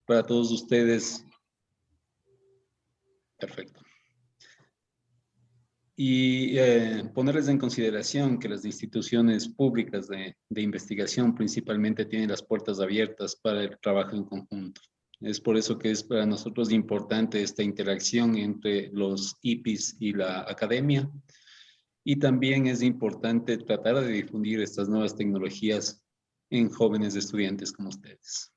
para todos ustedes. Perfecto. Y ponerles en consideración que las instituciones públicas de investigación principalmente tienen las puertas abiertas para el trabajo en conjunto. Es por eso que es para nosotros importante esta interacción entre los IPIs y la academia. Y también es importante tratar de difundir estas nuevas tecnologías en jóvenes estudiantes como ustedes.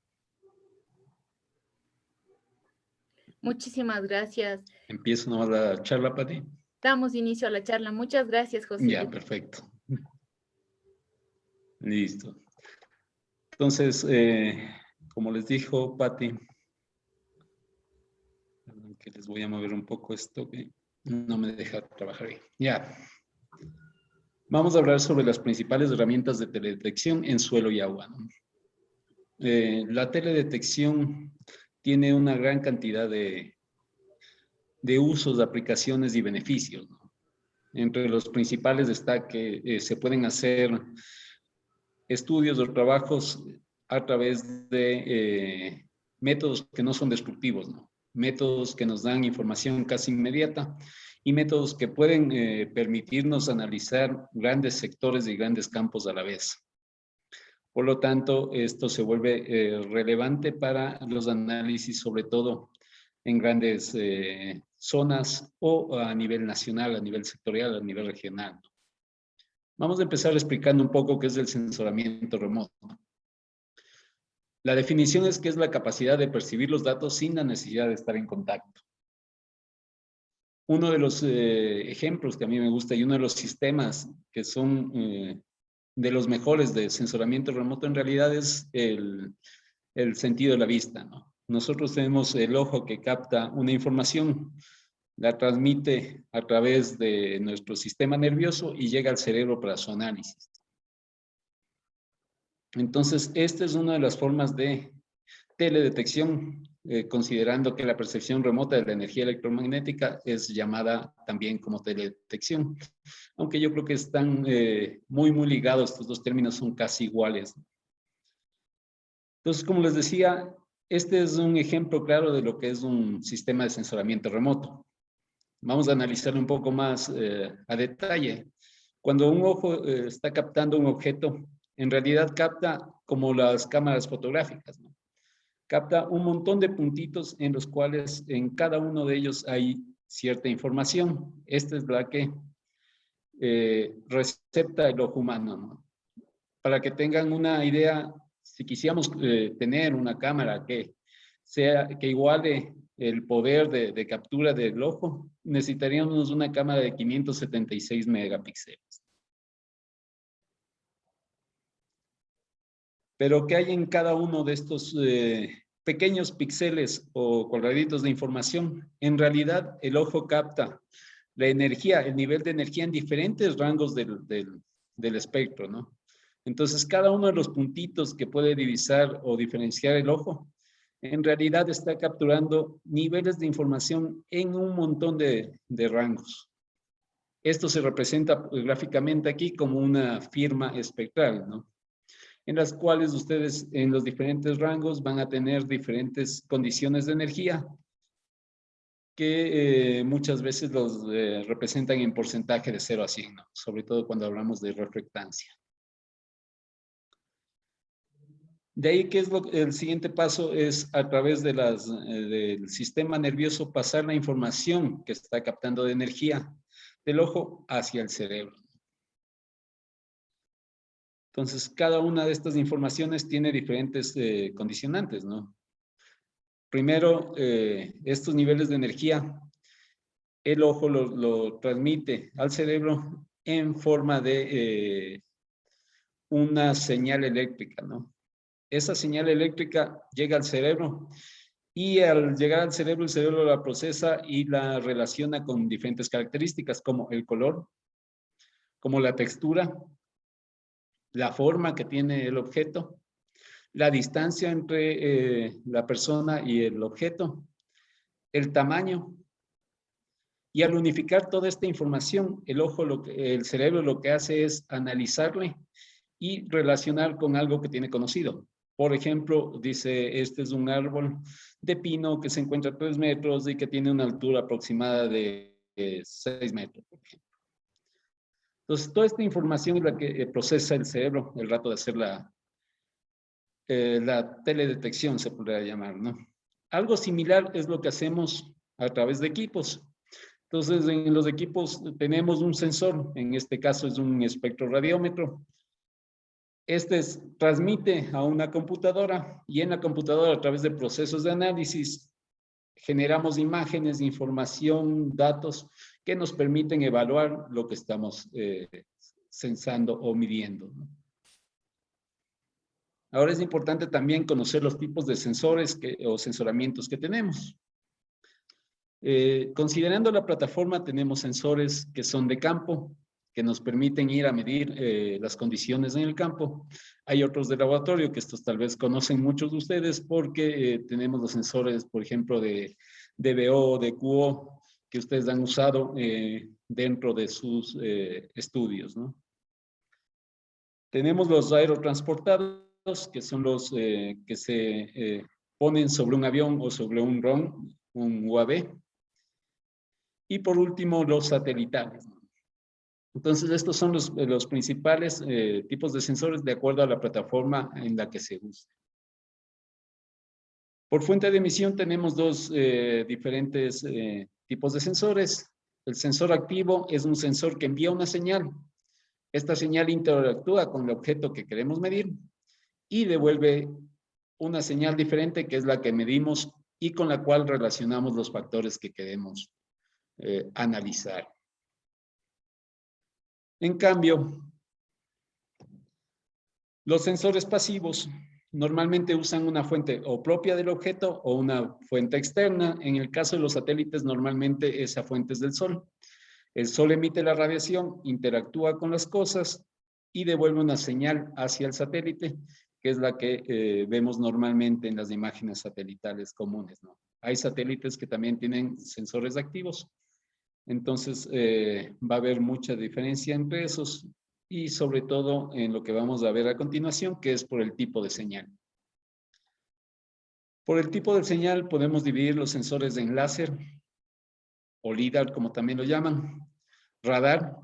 Muchísimas gracias. Empiezo nomás la charla, Pati. Damos inicio a la charla. Muchas gracias, José. Ya, perfecto. Listo. Entonces, como les dijo Pati, que les voy a mover un poco esto que no me deja trabajar ahí. Ya. Vamos a hablar sobre las principales herramientas de teledetección en suelo y agua, ¿no? La teledetección tiene una gran cantidad de usos, de aplicaciones y beneficios, ¿no? Entre los principales está que se pueden hacer estudios o trabajos a través de métodos que no son destructivos, ¿no? Métodos que nos dan información casi inmediata y métodos que pueden permitirnos analizar grandes sectores y grandes campos a la vez. Por lo tanto, esto se vuelve relevante para los análisis, sobre todo en grandes zonas o a nivel nacional, a nivel sectorial, a nivel regional. Vamos a empezar explicando un poco qué es el sensoramiento remoto. La definición es que es la capacidad de percibir los datos sin la necesidad de estar en contacto. Uno de los ejemplos que a mí me gusta y uno de los sistemas que son de los mejores de sensoramiento remoto en realidad es el sentido de la vista, ¿no? Nosotros tenemos el ojo que capta una información, la transmite a través de nuestro sistema nervioso y llega al cerebro para su análisis. Entonces, esta es una de las formas de teledetección, considerando que la percepción remota de la energía electromagnética es llamada también como teledetección, aunque yo creo que están muy ligados, estos dos términos son casi iguales. Entonces, como les decía, este es un ejemplo claro de lo que es un sistema de sensoramiento remoto. Vamos a analizarlo un poco más a detalle. Cuando un ojo está captando un objeto, en realidad capta como las cámaras fotográficas, ¿no? Capta un montón de puntitos en los cuales en cada uno de ellos hay cierta información. Esta es la que recepta el ojo humano, ¿no? Para que tengan una idea, si quisiéramos tener una cámara que iguale el poder de captura del ojo, necesitaríamos una cámara de 576 megapíxeles. Pero ¿qué hay en cada uno de estos pequeños píxeles o cuadraditos de información? En realidad, el ojo capta la energía, el nivel de energía en diferentes rangos del espectro, ¿no? Entonces, cada uno de los puntitos que puede divisar o diferenciar el ojo, en realidad está capturando niveles de información en un montón de rangos. Esto se representa gráficamente aquí como una firma espectral, ¿no? En las cuales ustedes en los diferentes rangos van a tener diferentes condiciones de energía que muchas veces los representan en porcentaje de 0 a 100, ¿no? Sobre todo cuando hablamos de reflectancia. De ahí que el siguiente paso es a través de del sistema nervioso pasar la información que está captando de energía del ojo hacia el cerebro. Entonces, cada una de estas informaciones tiene diferentes condicionantes, ¿no? Primero, estos niveles de energía, el ojo lo transmite al cerebro en forma de una señal eléctrica, ¿no? Esa señal eléctrica llega al cerebro y al llegar al cerebro, el cerebro la procesa y la relaciona con diferentes características como el color, como la textura, la forma que tiene el objeto, la distancia entre la persona y el objeto, el tamaño. Y al unificar toda esta información, el cerebro lo que hace es analizarle y relacionar con algo que tiene conocido. Por ejemplo, dice, este es un árbol de pino que se encuentra a 3 metros y que tiene una altura aproximada de 6 metros, por ejemplo. Entonces, toda esta información es la que procesa el cerebro el rato de hacer la teledetección, se podría llamar, ¿no? Algo similar es lo que hacemos a través de equipos. Entonces, en los equipos tenemos un sensor, en este caso es un espectroradiómetro. Transmite a una computadora y en la computadora, a través de procesos de análisis, generamos imágenes, información, datos que nos permiten evaluar lo que estamos sensando o midiendo, ¿no? Ahora es importante también conocer los tipos de sensores o sensoramientos que tenemos. Considerando la plataforma, tenemos sensores que son de campo, que nos permiten ir a medir las condiciones en el campo. Hay otros de laboratorio, que estos tal vez conocen muchos de ustedes, porque tenemos los sensores, por ejemplo, de DBO, de QO, que ustedes han usado dentro de sus estudios, ¿no? Tenemos los aerotransportados, que son los que se ponen sobre un avión o sobre un dron, un UAV. Y por último, los satelitales. Entonces, estos son los principales tipos de sensores de acuerdo a la plataforma en la que se usa. Por fuente de emisión tenemos dos diferentes tipos de sensores. El sensor activo es un sensor que envía una señal. Esta señal interactúa con el objeto que queremos medir y devuelve una señal diferente, que es la que medimos y con la cual relacionamos los factores que queremos analizar. En cambio, los sensores pasivos normalmente usan una fuente o propia del objeto o una fuente externa. En el caso de los satélites, normalmente esa fuente es del Sol. El Sol emite la radiación, interactúa con las cosas y devuelve una señal hacia el satélite, que es la que vemos normalmente en las imágenes satelitales comunes, ¿no? Hay satélites que también tienen sensores activos. Entonces, va a haber mucha diferencia entre esos y sobre todo en lo que vamos a ver a continuación, que es por el tipo de señal. Por el tipo de señal podemos dividir los sensores en láser o LIDAR, como también lo llaman, radar,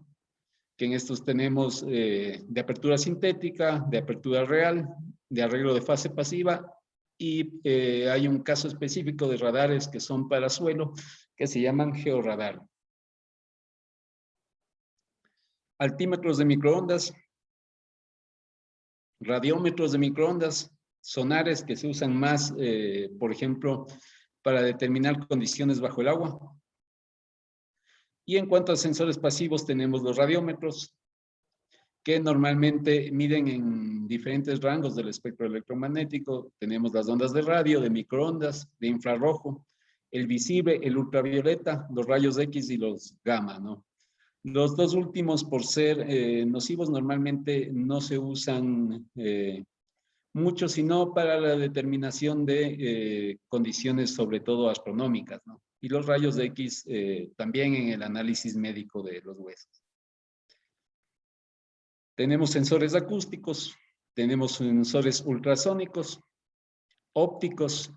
que en estos tenemos de apertura sintética, de apertura real, de arreglo de fase pasiva, y hay un caso específico de radares que son para suelo, que se llaman georradar. Altímetros de microondas, radiómetros de microondas, sonares que se usan más, por ejemplo, para determinar condiciones bajo el agua. Y en cuanto a sensores pasivos, tenemos los radiómetros, que normalmente miden en diferentes rangos del espectro electromagnético. Tenemos las ondas de radio, de microondas, de infrarrojo, el visible, el ultravioleta, los rayos X y los gamma, ¿no? Los dos últimos, por ser nocivos, normalmente no se usan mucho, sino para la determinación de condiciones, sobre todo astronómicas, ¿no? Y los rayos X también en el análisis médico de los huesos. Tenemos sensores acústicos, tenemos sensores ultrasónicos, ópticos.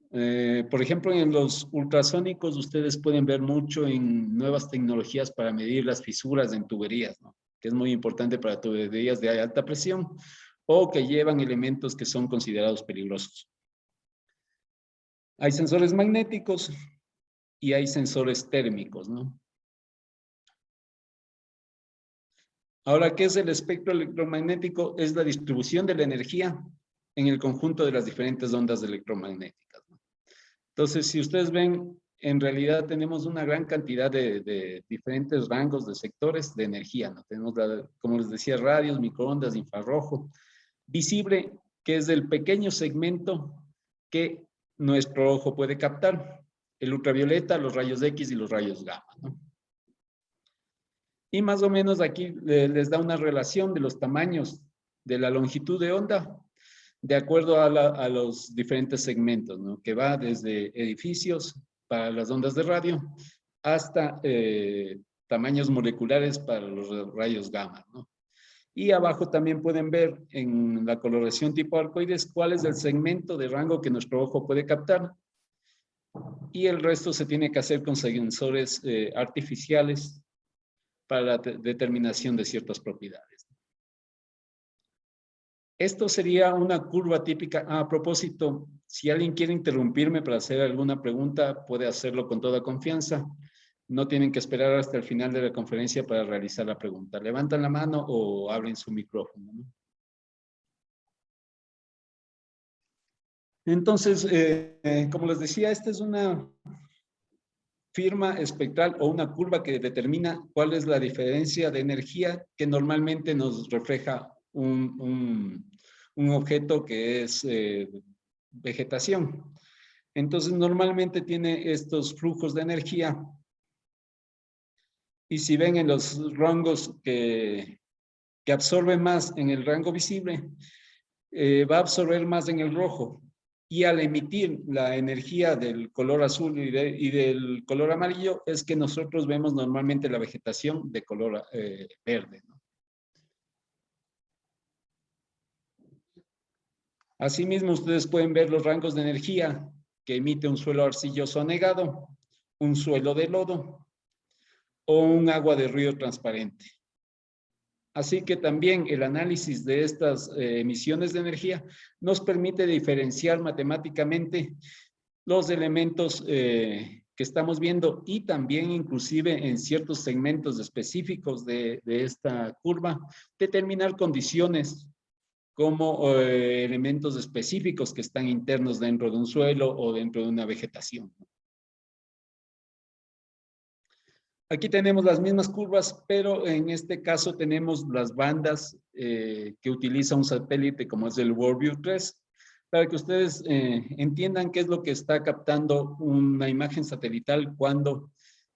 Por ejemplo, en los ultrasónicos ustedes pueden ver mucho en nuevas tecnologías para medir las fisuras en tuberías, ¿no? Que es muy importante para tuberías de alta presión o que llevan elementos que son considerados peligrosos. Hay sensores magnéticos y hay sensores térmicos, ¿no? Ahora, ¿qué es el espectro electromagnético? Es la distribución de la energía en el conjunto de las diferentes ondas electromagnéticas, ¿no? Entonces, si ustedes ven, en realidad tenemos una gran cantidad de diferentes rangos de sectores de energía, ¿no? Tenemos, como les decía, radios, microondas, infrarrojo, visible, que es el pequeño segmento que nuestro ojo puede captar, el ultravioleta, los rayos X y los rayos gamma, ¿no? Y más o menos aquí les da una relación de los tamaños de la longitud de onda de acuerdo a los diferentes segmentos, ¿no? Que va desde edificios para las ondas de radio hasta tamaños moleculares para los rayos gamma, ¿no? Y abajo también pueden ver en la coloración tipo arcoíris cuál es el segmento de rango que nuestro ojo puede captar. Y el resto se tiene que hacer con sensores artificiales para la determinación de ciertas propiedades. Esto sería una curva típica. A propósito, si alguien quiere interrumpirme para hacer alguna pregunta, puede hacerlo con toda confianza. No tienen que esperar hasta el final de la conferencia para realizar la pregunta. Levantan la mano o abren su micrófono, ¿no? Entonces, como les decía, esta es una firma espectral o una curva que determina cuál es la diferencia de energía que normalmente nos refleja un objeto que es vegetación. Entonces, normalmente tiene estos flujos de energía. Y si ven en los rangos que absorbe más en el rango visible, va a absorber más en el rojo. Y al emitir la energía del color azul y del color amarillo, es que nosotros vemos normalmente la vegetación de color verde, ¿no? Asimismo, ustedes pueden ver los rangos de energía que emite un suelo arcilloso anegado, un suelo de lodo o un agua de río transparente. Así que también el análisis de estas emisiones de energía nos permite diferenciar matemáticamente los elementos que estamos viendo y también inclusive en ciertos segmentos específicos de esta curva, determinar condiciones como elementos específicos que están internos dentro de un suelo o dentro de una vegetación. Aquí tenemos las mismas curvas, pero en este caso tenemos las bandas que utiliza un satélite como es el WorldView 3, para que ustedes entiendan qué es lo que está captando una imagen satelital cuando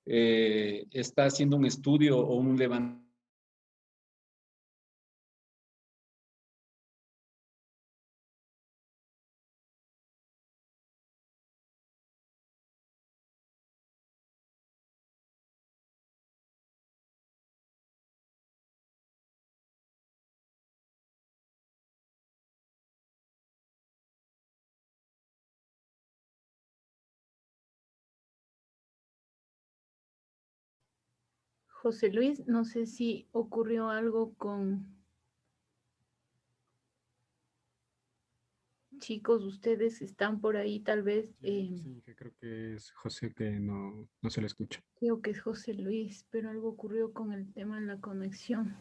está haciendo un estudio o un levantamiento. José Luis, no sé si ocurrió algo con... Chicos, ustedes están por ahí, tal vez... Sí, que creo que es José que no se le escucha. Creo que es José Luis, pero algo ocurrió con el tema de la conexión.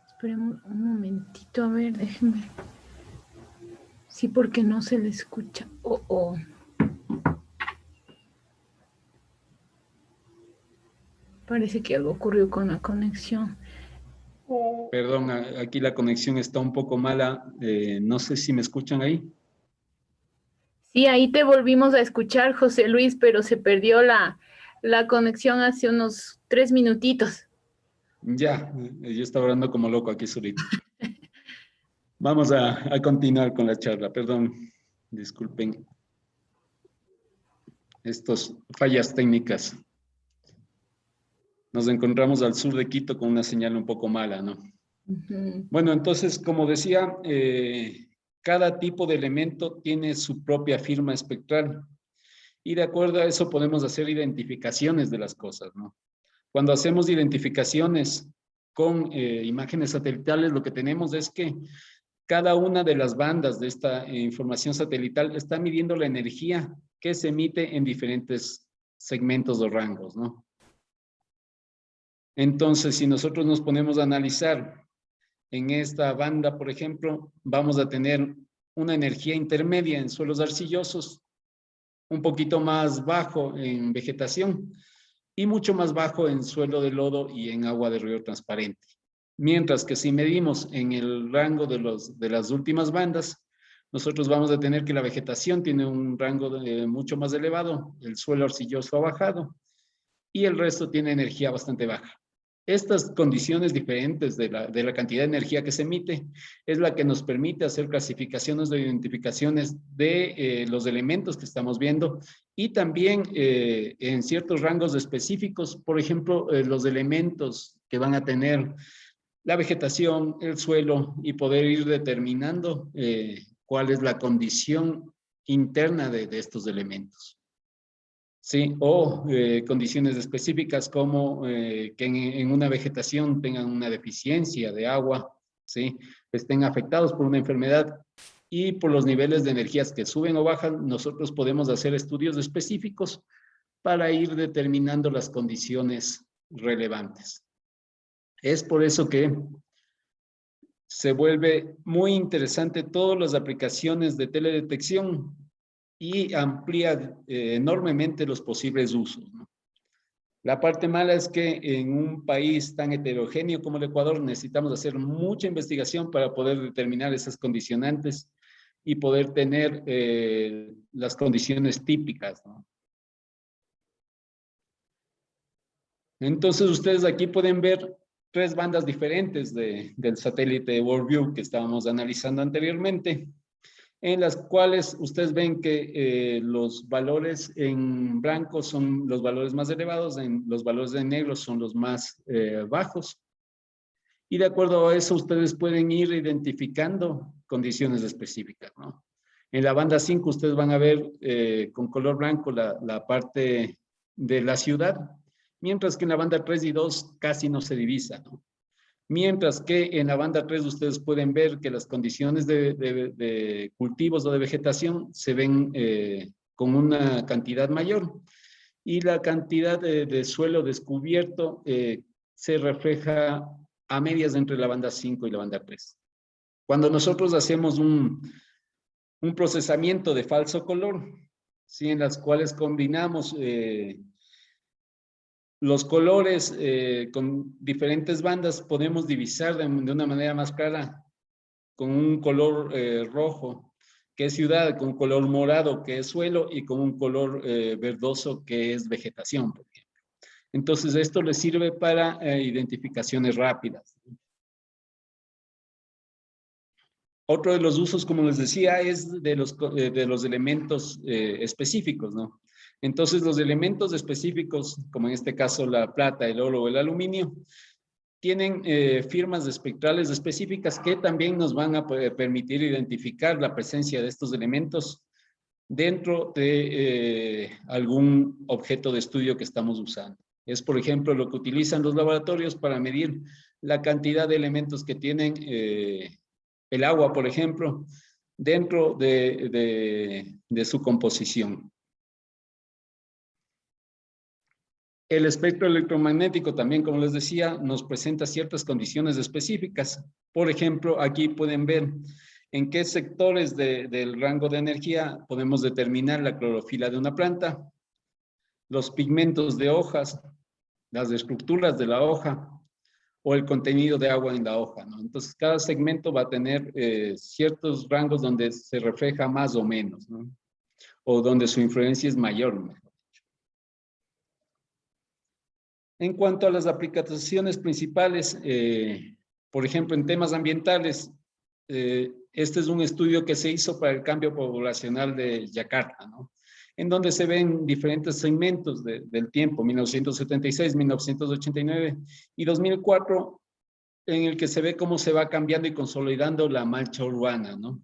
Esperemos un momentito, a ver, déjenme. Sí, porque no se le escucha. Parece que algo ocurrió con la conexión. Perdón, aquí la conexión está un poco mala. No sé si me escuchan ahí. Sí, ahí te volvimos a escuchar, José Luis, pero se perdió la conexión hace unos 3 minutitos. Ya, yo estaba hablando como loco aquí solito. Vamos a continuar con la charla. Perdón, disculpen estas fallas técnicas. Nos encontramos al sur de Quito con una señal un poco mala, ¿no? Bueno, entonces, como decía, cada tipo de elemento tiene su propia firma espectral y de acuerdo a eso podemos hacer identificaciones de las cosas, ¿no? Cuando hacemos identificaciones con imágenes satelitales, lo que tenemos es que cada una de las bandas de esta información satelital está midiendo la energía que se emite en diferentes segmentos o rangos, ¿no? Entonces, si nosotros nos ponemos a analizar en esta banda, por ejemplo, vamos a tener una energía intermedia en suelos arcillosos, un poquito más bajo en vegetación y mucho más bajo en suelo de lodo y en agua de río transparente. Mientras que si medimos en el rango de las últimas bandas, nosotros vamos a tener que la vegetación tiene un rango mucho más elevado, el suelo arcilloso ha bajado y el resto tiene energía bastante baja. Estas condiciones diferentes de la cantidad de energía que se emite es la que nos permite hacer clasificaciones de identificaciones de los elementos que estamos viendo y también en ciertos rangos específicos, por ejemplo, los elementos que van a tener la vegetación, el suelo y poder ir determinando cuál es la condición interna de estos elementos. Sí, o condiciones específicas como que en una vegetación tengan una deficiencia de agua, ¿sí? Estén afectados por una enfermedad y por los niveles de energías que suben o bajan, nosotros podemos hacer estudios específicos para ir determinando las condiciones relevantes. Es por eso que se vuelve muy interesante todas las aplicaciones de teledetección y amplía enormemente los posibles usos, ¿no? La parte mala es que en un país tan heterogéneo como el Ecuador necesitamos hacer mucha investigación para poder determinar esas condicionantes y poder tener las condiciones típicas, ¿no? Entonces ustedes aquí pueden ver 3 bandas diferentes del satélite WorldView que estábamos analizando anteriormente, en las cuales ustedes ven que los valores en blanco son los valores más elevados, los valores en negro son los más bajos. Y de acuerdo a eso, ustedes pueden ir identificando condiciones específicas, ¿no? En la banda 5 ustedes van a ver con color blanco la parte de la ciudad, mientras que en la banda 3 y 2 casi no se divisa, ¿no? Mientras que en la banda 3 ustedes pueden ver que las condiciones de cultivos o de vegetación se ven con una cantidad mayor y la cantidad de suelo descubierto se refleja a medias entre la banda 5 y la banda 3. Cuando nosotros hacemos un procesamiento de falso color, ¿sí? En las cuales combinamos los colores con diferentes bandas, podemos divisar de una manera más clara con un color rojo, que es ciudad, con un color morado, que es suelo, y con un color verdoso, que es vegetación, por ejemplo. Entonces, esto les sirve para identificaciones rápidas. Otro de los usos, como les decía, es de los elementos específicos, ¿no? Entonces, los elementos específicos, como en este caso la plata, el oro o el aluminio, tienen firmas espectrales específicas que también nos van a permitir identificar la presencia de estos elementos dentro de algún objeto de estudio que estamos usando. Es, por ejemplo, lo que utilizan los laboratorios para medir la cantidad de elementos que tienen el agua, por ejemplo, dentro de su composición. El espectro electromagnético también, como les decía, nos presenta ciertas condiciones específicas. Por ejemplo, aquí pueden ver en qué sectores del rango de energía podemos determinar la clorofila de una planta, los pigmentos de hojas, las estructuras de la hoja o el contenido de agua en la hoja, ¿no? Entonces, cada segmento va a tener ciertos rangos donde se refleja más o menos, ¿no? O donde su influencia es mayor, ¿no? En cuanto a las aplicaciones principales, por ejemplo, en temas ambientales, este es un estudio que se hizo para el cambio poblacional de Yakarta, ¿no? En donde se ven diferentes segmentos del tiempo, 1976, 1989 y 2004, en el que se ve cómo se va cambiando y consolidando la mancha urbana, ¿no?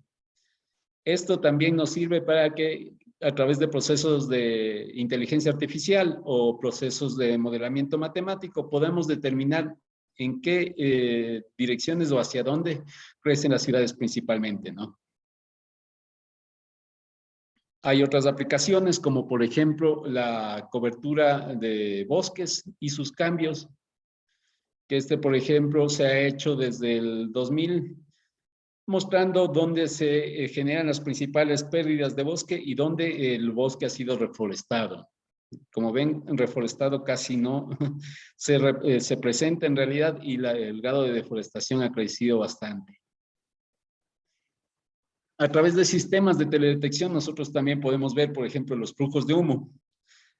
Esto también nos sirve para que a través de procesos de inteligencia artificial o procesos de modelamiento matemático podemos determinar en qué direcciones o hacia dónde crecen las ciudades principalmente, ¿no? Hay otras aplicaciones como por ejemplo la cobertura de bosques y sus cambios, que por ejemplo se ha hecho desde el 2000, mostrando dónde se generan las principales pérdidas de bosque y dónde el bosque ha sido reforestado. Como ven, reforestado casi no se presenta en realidad y el grado de deforestación ha crecido bastante. A través de sistemas de teledetección nosotros también podemos ver, por ejemplo, los flujos de humo.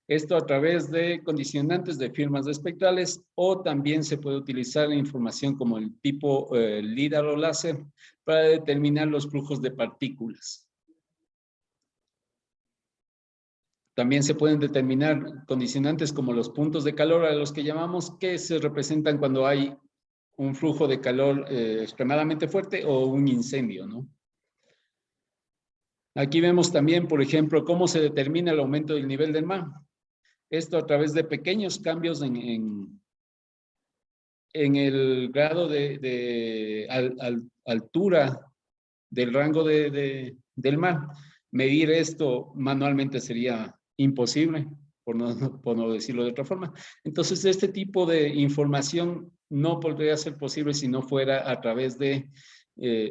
Esto a través de condicionantes de firmas espectrales o también se puede utilizar información como el tipo LIDAR o láser para determinar los flujos de partículas. También se pueden determinar condicionantes como los puntos de calor a los que llamamos, que se representan cuando hay un flujo de calor extremadamente fuerte o un incendio, ¿no? Aquí vemos también, por ejemplo, cómo se determina el aumento del nivel del mar. Esto a través de pequeños cambios en el grado de altura del rango del mar. Medir esto manualmente sería imposible, por no decirlo de otra forma. Entonces, este tipo de información no podría ser posible si no fuera a través de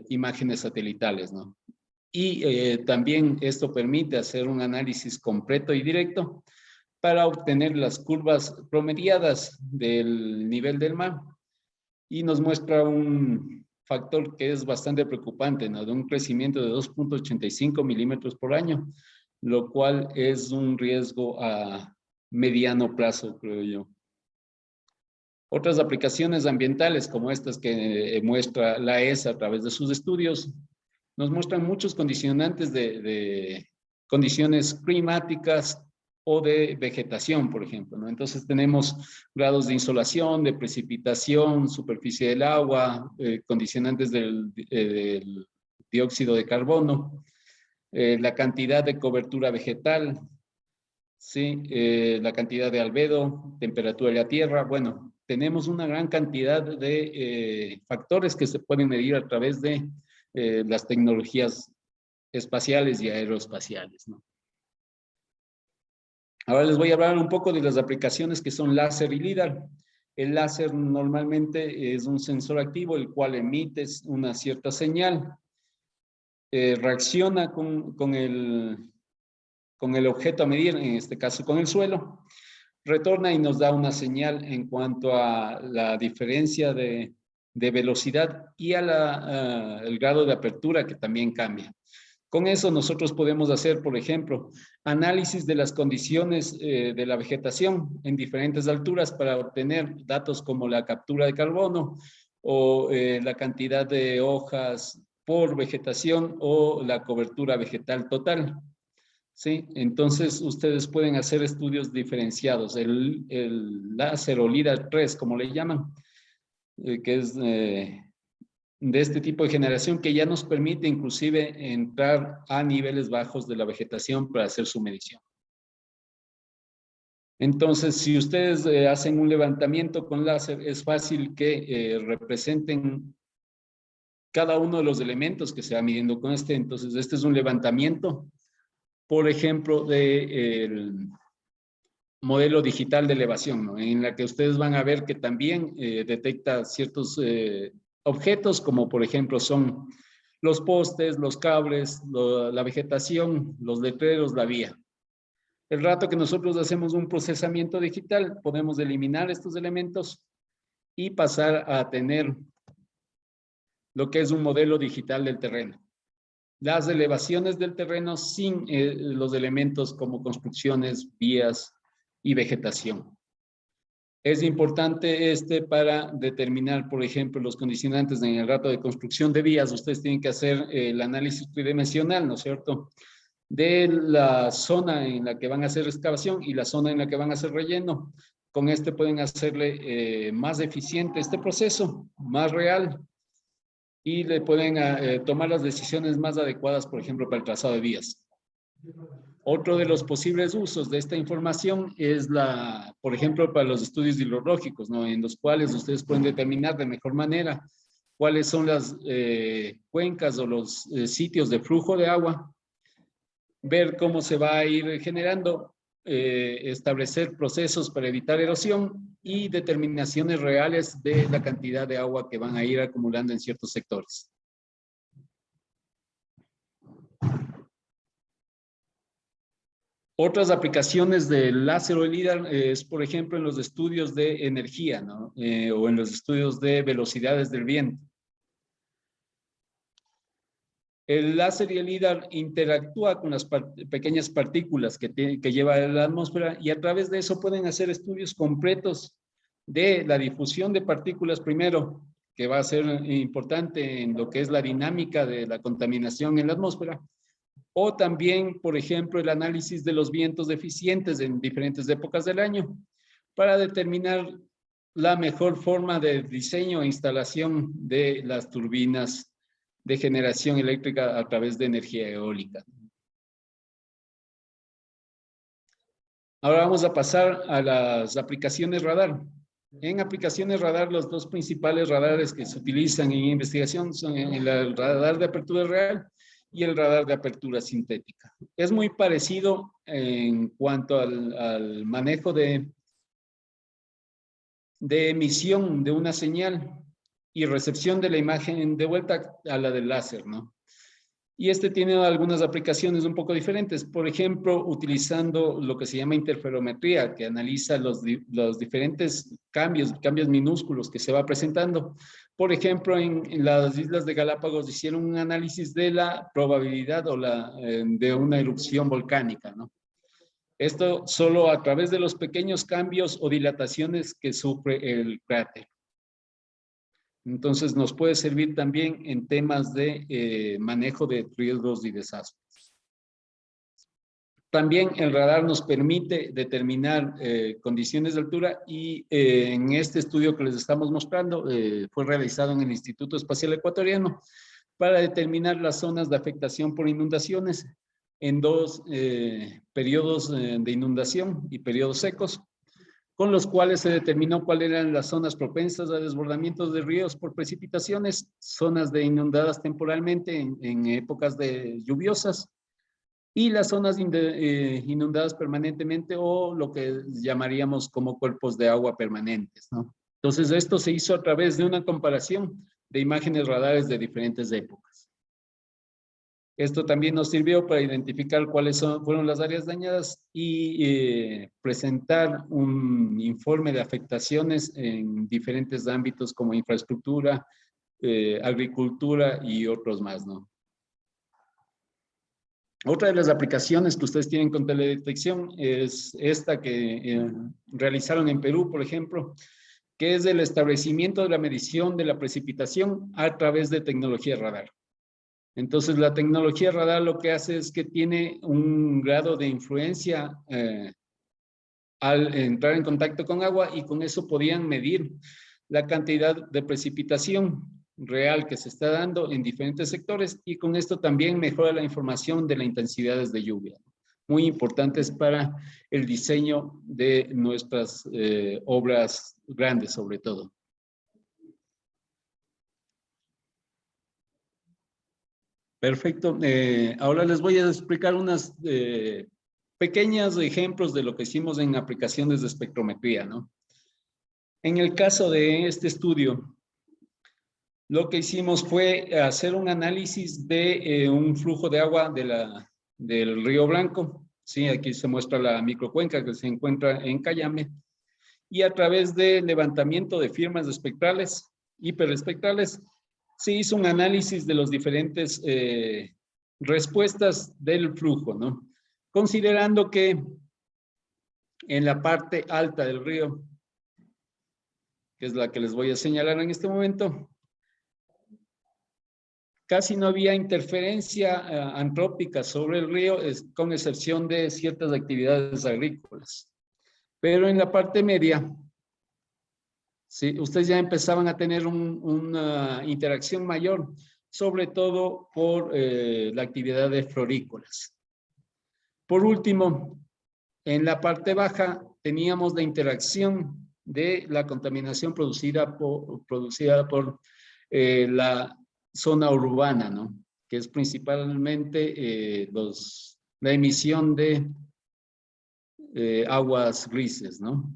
imágenes satelitales, ¿no? Y también esto permite hacer un análisis completo y directo para obtener las curvas promediadas del nivel del mar. Y nos muestra un factor que es bastante preocupante, ¿no? De un crecimiento de 2.85 milímetros por año, lo cual es un riesgo a mediano plazo, creo yo. Otras aplicaciones ambientales como estas que muestra la ESA a través de sus estudios, nos muestran muchos condicionantes de condiciones climáticas o de vegetación, por ejemplo, ¿no? Entonces tenemos grados de insolación, de precipitación, superficie del agua, condicionantes del dióxido de carbono, la cantidad de cobertura vegetal, ¿sí? La cantidad de albedo, temperatura de la tierra. Bueno, tenemos una gran cantidad de factores que se pueden medir a través de las tecnologías espaciales y aeroespaciales, ¿no? Ahora les voy a hablar un poco de las aplicaciones que son láser y LIDAR. El láser normalmente es un sensor activo el cual emite una cierta señal, reacciona con el objeto a medir, en este caso con el suelo, retorna y nos da una señal en cuanto a la diferencia de velocidad y el grado de apertura que también cambia. Con eso nosotros podemos hacer, por ejemplo, análisis de las condiciones de la vegetación en diferentes alturas para obtener datos como la captura de carbono o la cantidad de hojas por vegetación o la cobertura vegetal total. ¿Sí? Entonces ustedes pueden hacer estudios diferenciados. El láser o LIDAR 3, como le llaman, que es de este tipo de generación que ya nos permite inclusive entrar a niveles bajos de la vegetación para hacer su medición. Entonces, si ustedes hacen un levantamiento con láser, es fácil que representen cada uno de los elementos que se va midiendo con este. Entonces, este es un levantamiento, por ejemplo, del modelo digital de elevación, ¿no? En la que ustedes van a ver que también detecta ciertos objetos, como por ejemplo son los postes, los cables, la vegetación, los letreros, la vía. El rato que nosotros hacemos un procesamiento digital, podemos eliminar estos elementos y pasar a tener lo que es un modelo digital del terreno. Las elevaciones del terreno sin los elementos como construcciones, vías y vegetación. Es importante para determinar, por ejemplo, los condicionantes en el rato de construcción de vías. Ustedes tienen que hacer el análisis tridimensional, ¿no es cierto?, de la zona en la que van a hacer excavación y la zona en la que van a hacer relleno. Con pueden hacerle más eficiente este proceso, más real, y le pueden tomar las decisiones más adecuadas, por ejemplo, para el trazado de vías. Otro de los posibles usos de esta información es por ejemplo, para los estudios hidrológicos, ¿no? En los cuales ustedes pueden determinar de mejor manera cuáles son las cuencas o los sitios de flujo de agua, ver cómo se va a ir generando, establecer procesos para evitar erosión y determinaciones reales de la cantidad de agua que van a ir acumulando en ciertos sectores. Otras aplicaciones del láser o el LIDAR es, por ejemplo, en los estudios de energía, ¿no? O en los estudios de velocidades del viento. El láser y el LIDAR interactúa con las pequeñas partículas que lleva la atmósfera y a través de eso pueden hacer estudios completos de la difusión de partículas primero, que va a ser importante en lo que es la dinámica de la contaminación en la atmósfera, o también, por ejemplo, el análisis de los vientos deficientes en diferentes épocas del año para determinar la mejor forma de diseño e instalación de las turbinas de generación eléctrica a través de energía eólica. Ahora vamos a pasar a las aplicaciones radar. En aplicaciones radar, los dos principales radares que se utilizan en investigación son el radar de apertura real y el radar de apertura sintética. Es muy parecido en cuanto al manejo de emisión de una señal y recepción de la imagen de vuelta a la del láser, ¿no? Y este tiene algunas aplicaciones un poco diferentes. Por ejemplo, utilizando lo que se llama interferometría, que analiza los diferentes cambios minúsculos que se va presentando. Por ejemplo, en las Islas de Galápagos hicieron un análisis de la probabilidad de una erupción volcánica, ¿no? Esto solo a través de los pequeños cambios o dilataciones que sufre el cráter. Entonces nos puede servir también en temas de manejo de riesgos y desastres. También el radar nos permite determinar condiciones de altura y en este estudio que les estamos mostrando fue realizado en el Instituto Espacial Ecuatoriano para determinar las zonas de afectación por inundaciones en dos periodos de inundación y periodos secos, con los cuales se determinó cuáles eran las zonas propensas a desbordamientos de ríos por precipitaciones, zonas de inundadas temporalmente en épocas lluviosas, y las zonas inundadas permanentemente o lo que llamaríamos como cuerpos de agua permanentes, ¿no? Entonces esto se hizo a través de una comparación de imágenes radares de diferentes épocas. Esto también nos sirvió para identificar cuáles fueron las áreas dañadas y presentar un informe de afectaciones en diferentes ámbitos como infraestructura, agricultura y otros más, ¿no? Otra de las aplicaciones que ustedes tienen con teledetección es esta que realizaron en Perú, por ejemplo, que es el establecimiento de la medición de la precipitación a través de tecnología radar. Entonces, la tecnología radar lo que hace es que tiene un grado de influencia al entrar en contacto con agua y con eso podían medir la cantidad de precipitación real que se está dando en diferentes sectores y con esto también mejora la información de las intensidades de lluvia. Muy importantes para el diseño de nuestras obras grandes, sobre todo. Perfecto. Ahora les voy a explicar unas pequeños ejemplos de lo que hicimos en aplicaciones de espectrometría, ¿no? En el caso de este estudio, lo que hicimos fue hacer un análisis de un flujo de agua del Río Blanco. Sí, aquí se muestra la microcuenca que se encuentra en Cayambe. Y a través de levantamiento de firmas espectrales, hiperespectrales, se hizo un análisis de los diferentes respuestas del flujo, ¿no? Considerando que en la parte alta del río, que es la que les voy a señalar en este momento, casi no había interferencia antrópica sobre el río, con excepción de ciertas actividades agrícolas. Pero en la parte media, sí, ustedes ya empezaban a tener una interacción mayor, sobre todo por la actividad de florícolas. Por último, en la parte baja teníamos la interacción de la contaminación producida por la zona urbana, ¿no? Que es principalmente la emisión de aguas grises, ¿no?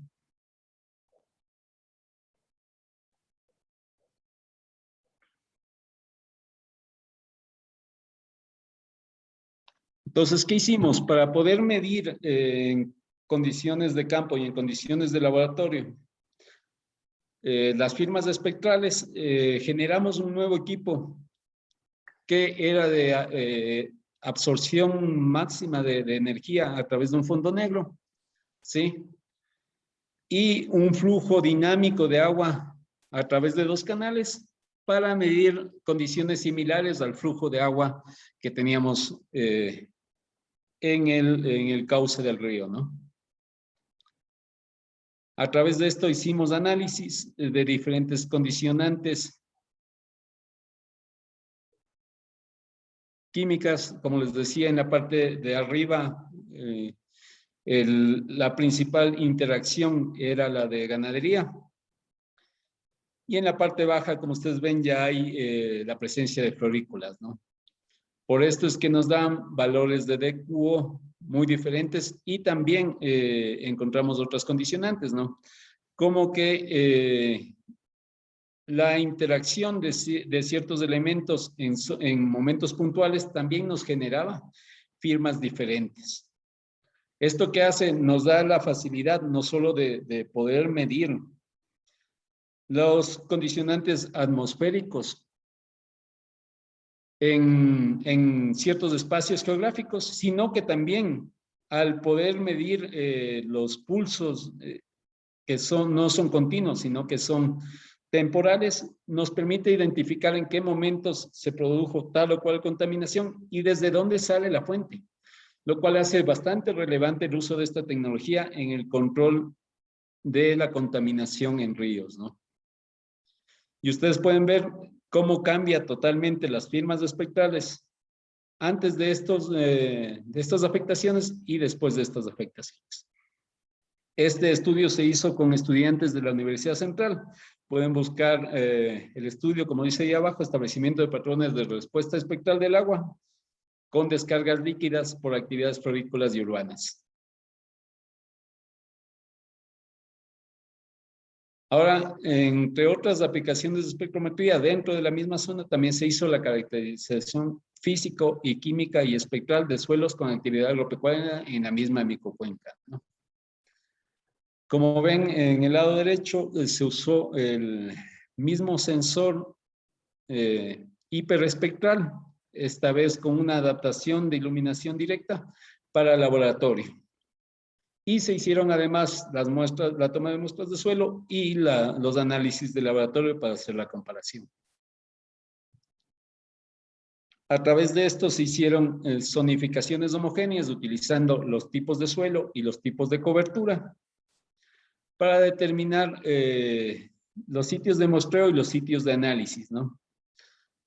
Entonces, ¿qué hicimos? Para poder medir en condiciones de campo y en condiciones de laboratorio las firmas espectrales, generamos un nuevo equipo que era de absorción máxima de energía a través de un fondo negro, ¿sí? Y un flujo dinámico de agua a través de 2 canales para medir condiciones similares al flujo de agua que teníamos en el cauce del río, ¿no? A través de esto hicimos análisis de diferentes condicionantes químicas, como les decía en la parte de arriba, la principal interacción era la de ganadería. Y en la parte baja, como ustedes ven, ya hay la presencia de florículas, ¿no? Por esto es que nos dan valores de DQO muy diferentes y también encontramos otras condicionantes, ¿no? Como que la interacción de ciertos elementos en momentos puntuales también nos generaba firmas diferentes. Esto que hace nos da la facilidad no solo de poder medir los condicionantes atmosféricos en ciertos espacios geográficos, sino que también al poder medir los pulsos que no son continuos, sino que son temporales, nos permite identificar en qué momentos se produjo tal o cual contaminación y desde dónde sale la fuente, lo cual hace bastante relevante el uso de esta tecnología en el control de la contaminación en ríos, ¿no? Y ustedes pueden ver cómo cambia totalmente las firmas espectrales antes de estas afectaciones y después de estas afectaciones. Este estudio se hizo con estudiantes de la Universidad Central. Pueden buscar el estudio, como dice ahí abajo, establecimiento de patrones de respuesta espectral del agua con descargas líquidas por actividades florícolas y urbanas. Ahora, entre otras aplicaciones de espectrometría, dentro de la misma zona también se hizo la caracterización físico y química y espectral de suelos con actividad agropecuaria en la misma micocuenca, ¿no? Como ven, en el lado derecho se usó el mismo sensor hiperespectral, esta vez con una adaptación de iluminación directa para el laboratorio. Y se hicieron además las muestras, la toma de muestras de suelo y los análisis de laboratorio para hacer la comparación. A través de esto se hicieron zonificaciones homogéneas utilizando los tipos de suelo y los tipos de cobertura para determinar los sitios de muestreo y los sitios de análisis, ¿no?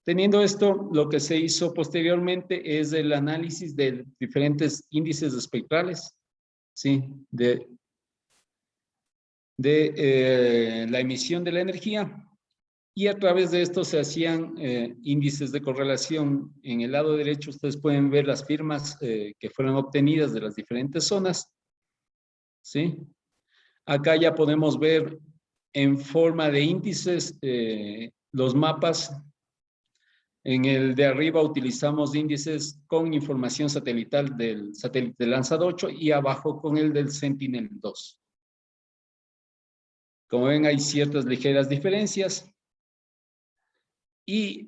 Teniendo esto, lo que se hizo posteriormente es el análisis de diferentes índices espectrales, ¿sí? De la emisión de la energía, y a través de esto se hacían índices de correlación. En el lado derecho ustedes pueden ver las firmas que fueron obtenidas de las diferentes zonas, ¿sí? Acá ya podemos ver en forma de índices los mapas. En el de arriba utilizamos índices con información satelital del satélite Landsat 8 y abajo con el del Sentinel-2. Como ven, hay ciertas ligeras diferencias. Y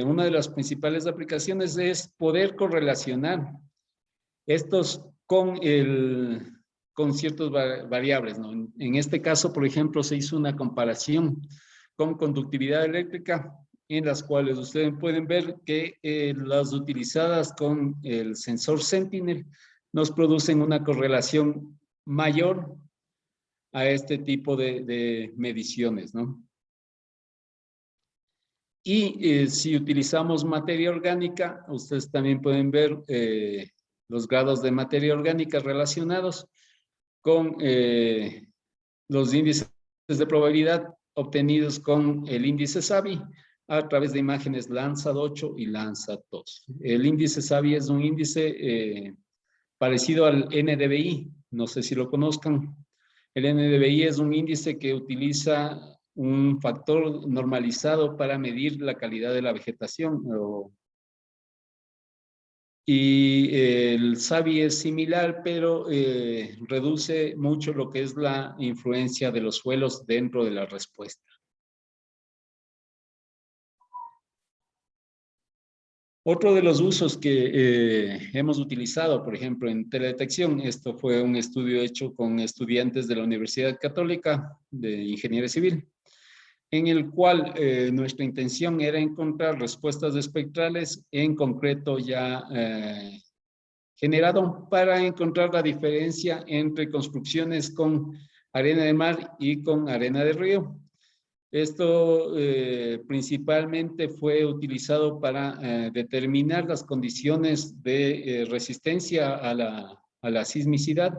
una de las principales aplicaciones es poder correlacionar estos con ciertas variables, ¿no? En este caso, por ejemplo, se hizo una comparación con conductividad eléctrica, en las cuales ustedes pueden ver que las utilizadas con el sensor Sentinel nos producen una correlación mayor a este tipo de mediciones, ¿no? Y si utilizamos materia orgánica, ustedes también pueden ver los grados de materia orgánica relacionados con los índices de probabilidad obtenidos con el índice SAVI a través de imágenes Landsat 8 y Landsat 2. El índice SAVI es un índice parecido al NDVI, no sé si lo conozcan. El NDVI es un índice que utiliza un factor normalizado para medir la calidad de la vegetación. Y el SAVI es similar, pero reduce mucho lo que es la influencia de los suelos dentro de la respuesta. Otro de los usos que hemos utilizado, por ejemplo, en teledetección, esto fue un estudio hecho con estudiantes de la Universidad Católica de Ingeniería Civil, en el cual nuestra intención era encontrar respuestas espectrales en concreto ya generado para encontrar la diferencia entre construcciones con arena de mar y con arena de río. Esto principalmente fue utilizado para determinar las condiciones de resistencia a la sismicidad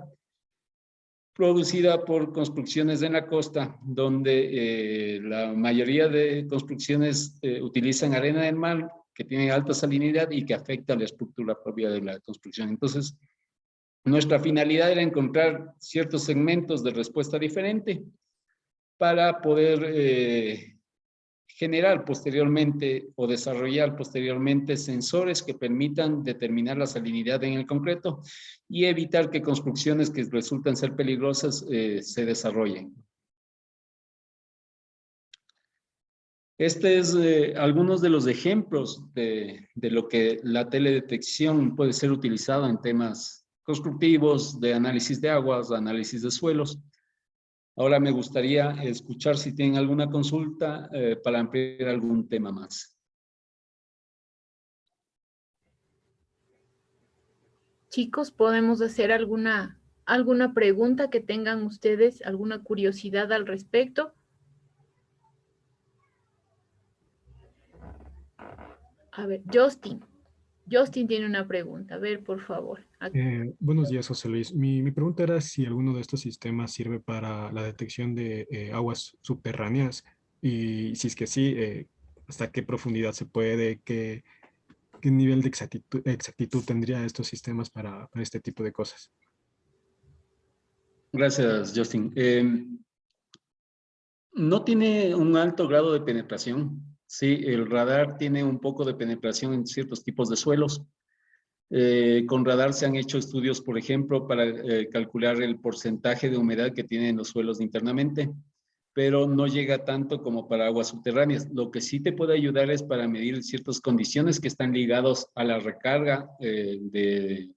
producida por construcciones en la costa, donde la mayoría de construcciones utilizan arena del mar que tiene alta salinidad y que afecta la estructura propia de la construcción. Entonces, nuestra finalidad era encontrar ciertos segmentos de respuesta diferente para poder generar posteriormente o desarrollar posteriormente sensores que permitan determinar la salinidad en el concreto y evitar que construcciones que resultan ser peligrosas se desarrollen. Este es algunos de los ejemplos de lo que la teledetección puede ser utilizada en temas constructivos, de análisis de aguas, de análisis de suelos. Ahora me gustaría escuchar si tienen alguna consulta para ampliar algún tema más. Chicos, ¿podemos hacer alguna pregunta que tengan ustedes, alguna curiosidad al respecto? A ver, Justin tiene una pregunta. A ver, por favor. Buenos días, José Luis. Mi pregunta era si alguno de estos sistemas sirve para la detección de aguas subterráneas y si es que sí, hasta qué profundidad se puede, qué nivel de exactitud tendría estos sistemas para este tipo de cosas. Gracias, Justin. No tiene un alto grado de penetración. Sí, el radar tiene un poco de penetración en ciertos tipos de suelos. Con radar se han hecho estudios, por ejemplo, para calcular el porcentaje de humedad que tienen los suelos internamente, pero no llega tanto como para aguas subterráneas. Lo que sí te puede ayudar es para medir ciertas condiciones que están ligados a la recarga de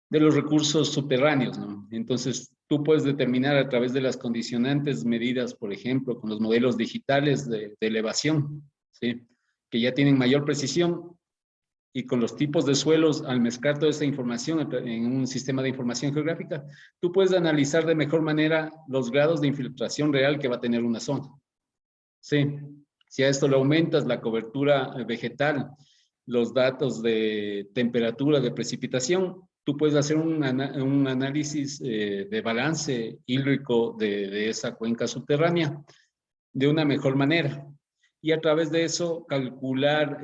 los recursos subterráneos, ¿no? Entonces, tú puedes determinar a través de las condicionantes medidas, por ejemplo, con los modelos digitales de elevación, ¿sí? Que ya tienen mayor precisión, y con los tipos de suelos, al mezclar toda esa información en un sistema de información geográfica, tú puedes analizar de mejor manera los grados de infiltración real que va a tener una zona. Sí, si a esto le aumentas la cobertura vegetal, los datos de temperatura, de precipitación, tú puedes hacer un análisis de balance hídrico de esa cuenca subterránea de una mejor manera. Y a través de eso calcular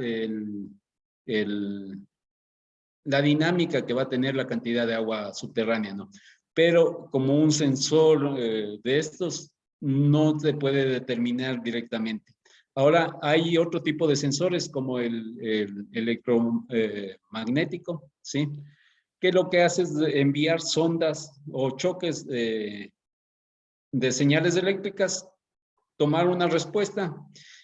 la dinámica que va a tener la cantidad de agua subterránea, ¿no? Pero como un sensor de estos no se puede determinar directamente. Ahora hay otro tipo de sensores como el electromagnético, ¿sí? Que lo que hace es enviar sondas o choques de señales eléctricas, tomar una respuesta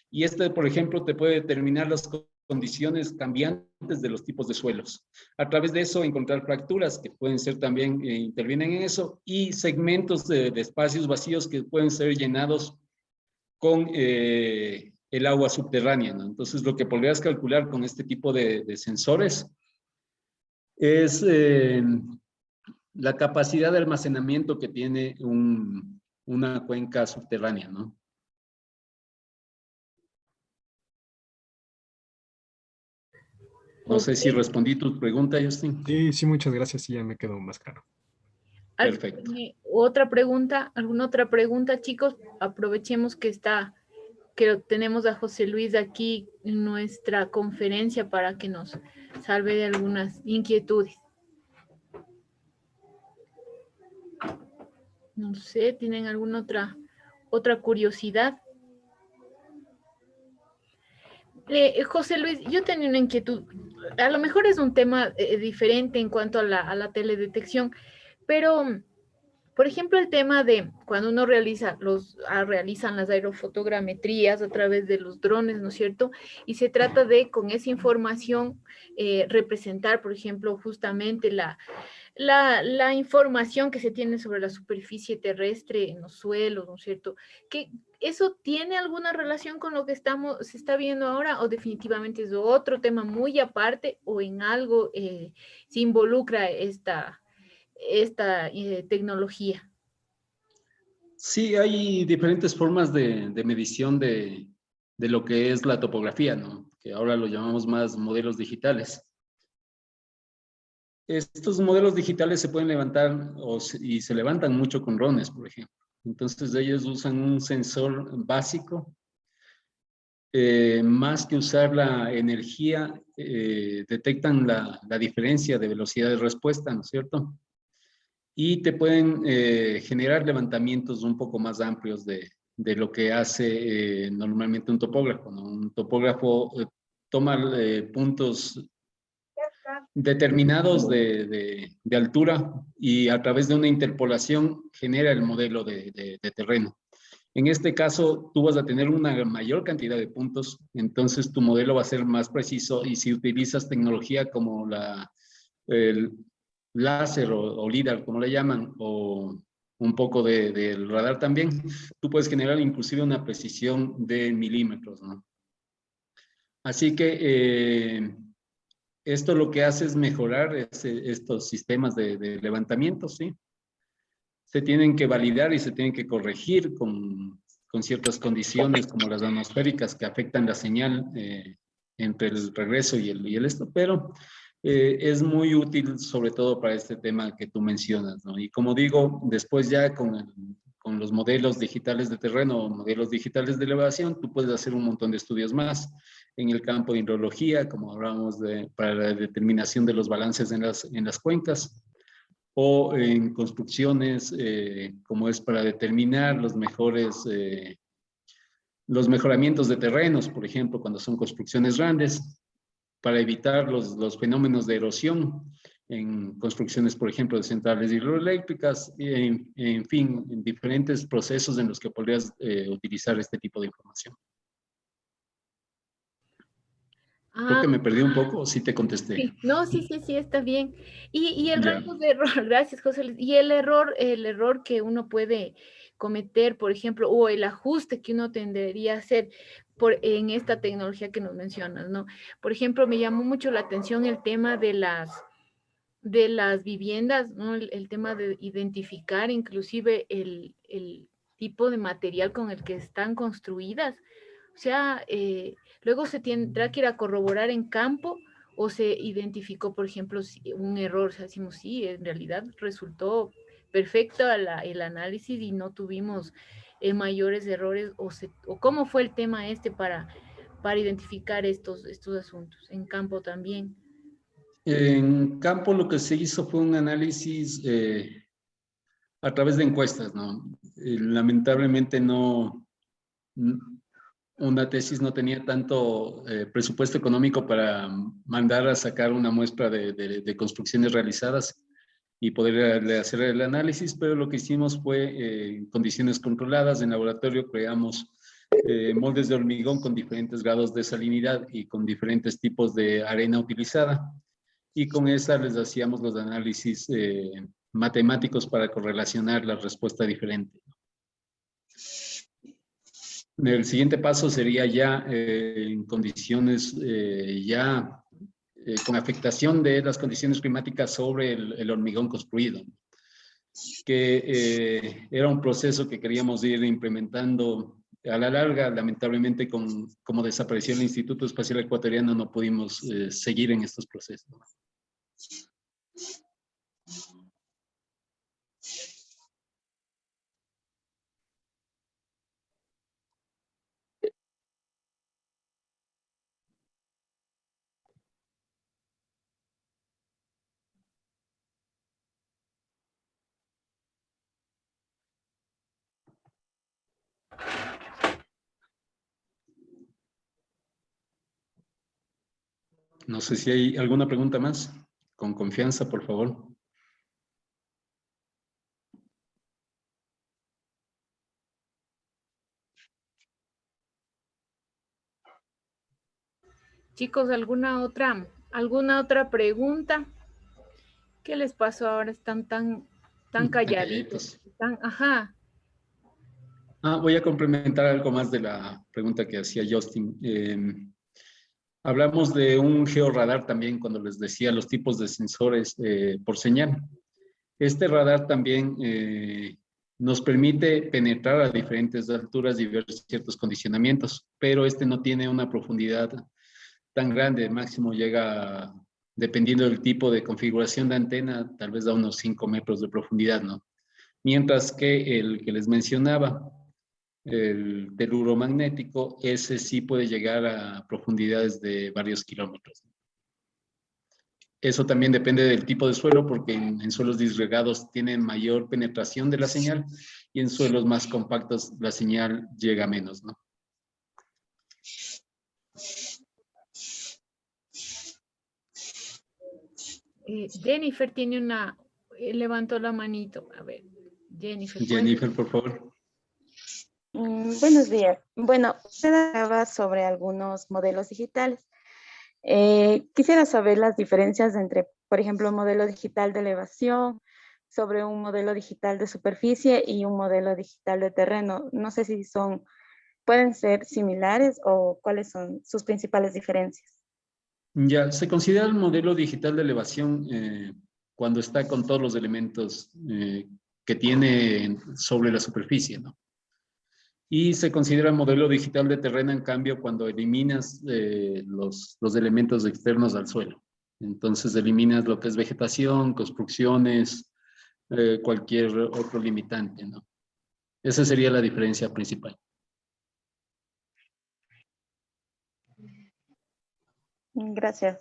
y por ejemplo, te puede determinar las condiciones cambiantes de los tipos de suelos. A través de eso encontrar fracturas que pueden ser también, intervienen en eso, y segmentos de espacios vacíos que pueden ser llenados con el agua subterránea, ¿no? Entonces lo que podrías calcular con este tipo de sensores es la capacidad de almacenamiento que tiene una cuenca subterránea, ¿no? No sé si respondí tu pregunta, Justin. Sí, muchas gracias. Sí, ya me quedó más claro. Perfecto. ¿Otra pregunta? ¿Alguna otra pregunta, chicos? Aprovechemos que tenemos a José Luis aquí en nuestra conferencia para que nos salve de algunas inquietudes. No sé, ¿tienen alguna otra curiosidad? José Luis, yo tenía una inquietud. A lo mejor es un tema diferente en cuanto a la teledetección, pero, por ejemplo, el tema de cuando uno realizan las aerofotogrametrías a través de los drones, ¿no es cierto? Y se trata de, con esa información, representar, por ejemplo, justamente la información que se tiene sobre la superficie terrestre en los suelos, ¿no es cierto? ¿Que eso tiene alguna relación con lo que se está viendo ahora o definitivamente es otro tema muy aparte o en algo se involucra esta tecnología? Sí, hay diferentes formas de medición de lo que es la topografía, ¿no? Que ahora lo llamamos más modelos digitales. Estos modelos digitales se pueden levantar y se levantan mucho con drones, por ejemplo. Entonces ellos usan un sensor básico. Más que usar la energía, detectan la diferencia de velocidad de respuesta, ¿no es cierto? Y te pueden generar levantamientos un poco más amplios de lo que hace normalmente un topógrafo, ¿no? Un topógrafo toma puntos determinados de altura y a través de una interpolación genera el modelo de terreno. En este caso, tú vas a tener una mayor cantidad de puntos, entonces tu modelo va a ser más preciso y si utilizas tecnología como el láser o LIDAR, como le llaman, o un poco del radar también, tú puedes generar inclusive una precisión de milímetros, ¿no? Así que esto lo que hace es mejorar estos sistemas de levantamiento, ¿sí? Se tienen que validar y se tienen que corregir con ciertas condiciones como las atmosféricas que afectan la señal entre el regreso y el esto, pero es muy útil sobre todo para este tema que tú mencionas, ¿no? Y como digo, después ya con los modelos digitales de terreno o modelos digitales de elevación, tú puedes hacer un montón de estudios más en el campo de hidrología, como hablamos para la determinación de los balances en las cuencas, o en construcciones, como es para determinar los mejoramientos de terrenos, por ejemplo, cuando son construcciones grandes, para evitar los fenómenos de erosión en construcciones, por ejemplo, de centrales hidroeléctricas, en fin, en diferentes procesos en los que podrías utilizar este tipo de información. Creo Ah, que me perdí un poco, o sí te contesté. sí, no, sí, sí, sí, está bien. Y el Ya. rango de error, gracias, José Luis. Y el error que uno puede cometer, por ejemplo, o el ajuste que uno tendría a hacer en esta tecnología que nos mencionas, ¿no? Por ejemplo, me llamó mucho la atención el tema de las viviendas, ¿no? El tema de identificar inclusive el tipo de material con el que están construidas. O sea, luego se tendrá que ir a corroborar en campo o se identificó, por ejemplo, un error. O sea, decimos, sí, en realidad resultó perfecto el análisis y no tuvimos mayores errores o cómo fue el tema para identificar estos asuntos en campo también. En campo lo que se hizo fue un análisis a través de encuestas, ¿no? Lamentablemente una tesis no tenía tanto presupuesto económico para mandar a sacar una muestra de construcciones realizadas y poder hacer el análisis, pero lo que hicimos fue en condiciones controladas, en laboratorio creamos moldes de hormigón con diferentes grados de salinidad y con diferentes tipos de arena utilizada. Y con esa les hacíamos los análisis matemáticos para correlacionar la respuesta diferente. El siguiente paso sería ya en condiciones con afectación de las condiciones climáticas sobre el hormigón construido, que era un proceso que queríamos ir implementando a la larga. Lamentablemente, como desapareció el Instituto Espacial Ecuatoriano, no pudimos seguir en estos procesos. No sé si hay alguna pregunta más. Con confianza, por favor. Chicos, ¿alguna otra pregunta? ¿Qué les pasó ahora? Están tan calladitos. Calladitos. Ajá. Voy a complementar algo más de la pregunta que hacía Justin. Hablamos de un georradar también cuando les decía los tipos de sensores por señal. Este radar también nos permite penetrar a diferentes alturas y ver ciertos condicionamientos, pero este no tiene una profundidad tan grande, máximo llega, dependiendo del tipo de configuración de antena, tal vez a unos 5 metros de profundidad, ¿no? Mientras que el que les mencionaba, el teluro magnético, ese sí puede llegar a profundidades de varios kilómetros. Eso también depende del tipo de suelo, porque en suelos disgregados tienen mayor penetración de la señal y en suelos más compactos la señal llega menos, ¿no? Jennifer tiene una, levantó la manito. A ver, Jennifer. Jennifer, por favor. Buenos días. Bueno, usted hablaba sobre algunos modelos digitales. Quisiera saber las diferencias entre, por ejemplo, un modelo digital de elevación, sobre un modelo digital de superficie y un modelo digital de terreno. No sé si pueden ser similares o cuáles son sus principales diferencias. Ya, se considera el modelo digital de elevación cuando está con todos los elementos que tiene sobre la superficie, ¿no? Y se considera modelo digital de terreno, en cambio, cuando eliminas los elementos externos al suelo. Entonces eliminas lo que es vegetación, construcciones, cualquier otro limitante, ¿no? Esa sería la diferencia principal. Gracias.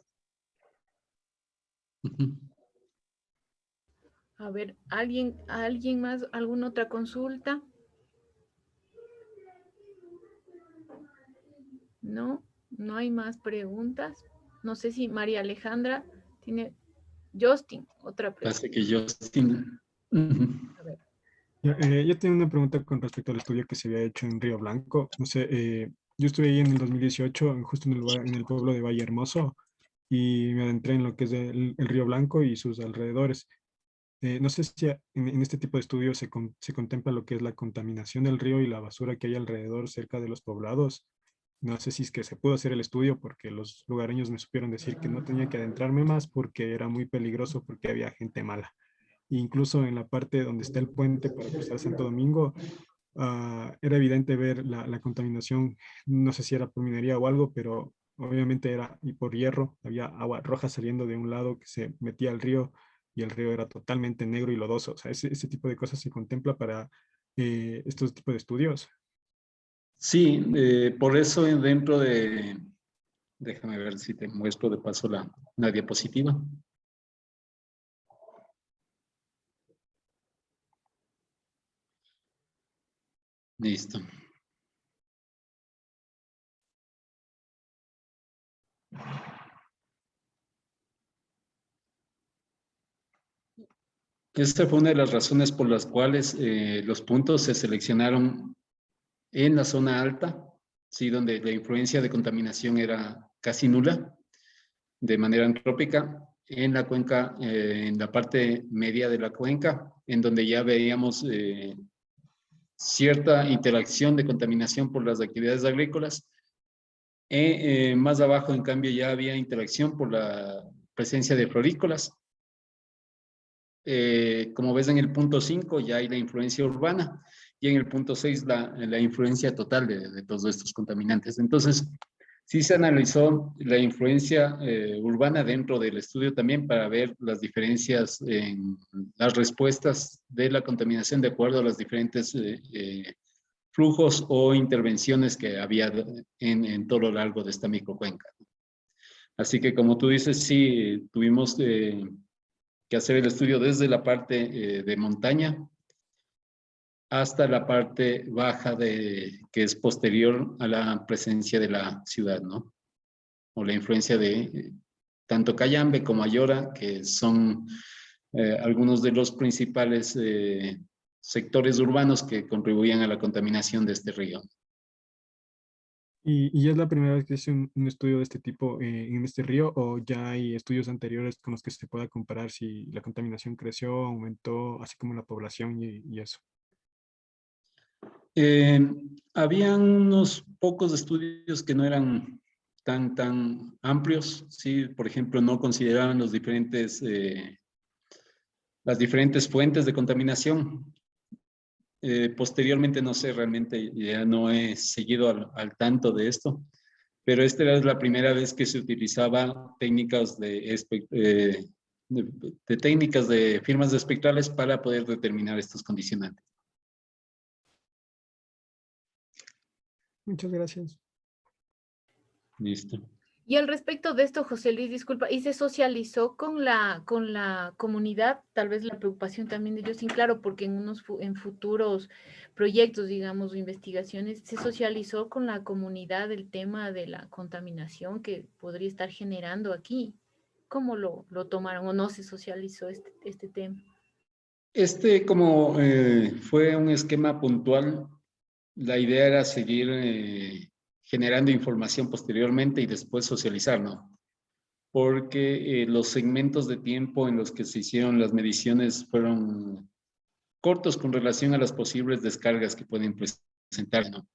A ver, ¿alguien más? ¿Alguna otra consulta? No, no hay más preguntas. No sé si María Alejandra tiene... Justin, otra pregunta. Parece que Justin. A ver. Yo tengo una pregunta con respecto al estudio que se había hecho en Río Blanco. No sé, yo estuve ahí en el 2018, justo en el pueblo de Valle Hermoso, y me adentré en lo que es el Río Blanco y sus alrededores. No sé si en este tipo de estudios se contempla lo que es la contaminación del río y la basura que hay alrededor cerca de los poblados. No sé si es que se pudo hacer el estudio porque los lugareños me supieron decir que no tenía que adentrarme más porque era muy peligroso porque había gente mala. Incluso en la parte donde está el puente para cruzar Santo Domingo, era evidente ver la contaminación, no sé si era por minería o algo, pero obviamente era y por hierro, había agua roja saliendo de un lado que se metía al río y el río era totalmente negro y lodoso. O sea, ese tipo de cosas se contempla para estos tipos de estudios. Sí, por eso dentro de... Déjame ver si te muestro de paso la diapositiva. Listo. Esta fue una de las razones por las cuales los puntos se seleccionaron en la zona alta, ¿sí? Donde la influencia de contaminación era casi nula, de manera antrópica, en la cuenca, en la parte media de la cuenca, en donde ya veíamos cierta interacción de contaminación por las actividades agrícolas. Más abajo, en cambio, ya había interacción por la presencia de florícolas. Como ves en el punto 5 ya hay la influencia urbana y en el punto 6 la influencia total de todos estos contaminantes. Entonces, sí se analizó la influencia urbana dentro del estudio también para ver las diferencias en las respuestas de la contaminación de acuerdo a los diferentes flujos o intervenciones que había en todo lo largo de esta microcuenca. Así que como tú dices, sí, tuvimos que hacer el estudio desde la parte de montaña hasta la parte baja que es posterior a la presencia de la ciudad, ¿no? O la influencia de tanto Cayambe como Ayora, que son algunos de los principales sectores urbanos que contribuían a la contaminación de este río. ¿Y es la primera vez que se hace un estudio de este tipo en este río o ya hay estudios anteriores con los que se pueda comparar si la contaminación creció, aumentó, así como la población y eso? Habían unos pocos estudios que no eran tan amplios, ¿sí? Por ejemplo, no consideraban las diferentes fuentes de contaminación. Posteriormente, no sé, realmente ya no he seguido al tanto de esto, pero esta era la primera vez que se utilizaba técnicas de técnicas de firmas espectrales para poder determinar estos condicionantes. Muchas gracias. Listo. Y al respecto de esto, José Luis, disculpa, ¿y se socializó con la comunidad? Tal vez la preocupación también de ellos, sí, claro, porque en futuros proyectos, digamos, o investigaciones, ¿se socializó con la comunidad el tema de la contaminación que podría estar generando aquí? ¿Cómo lo tomaron o no se socializó este tema? Como fue un esquema puntual, la idea era seguir generando información posteriormente y después socializar, ¿no? Porque los segmentos de tiempo en los que se hicieron las mediciones fueron cortos con relación a las posibles descargas que pueden presentar, ¿no?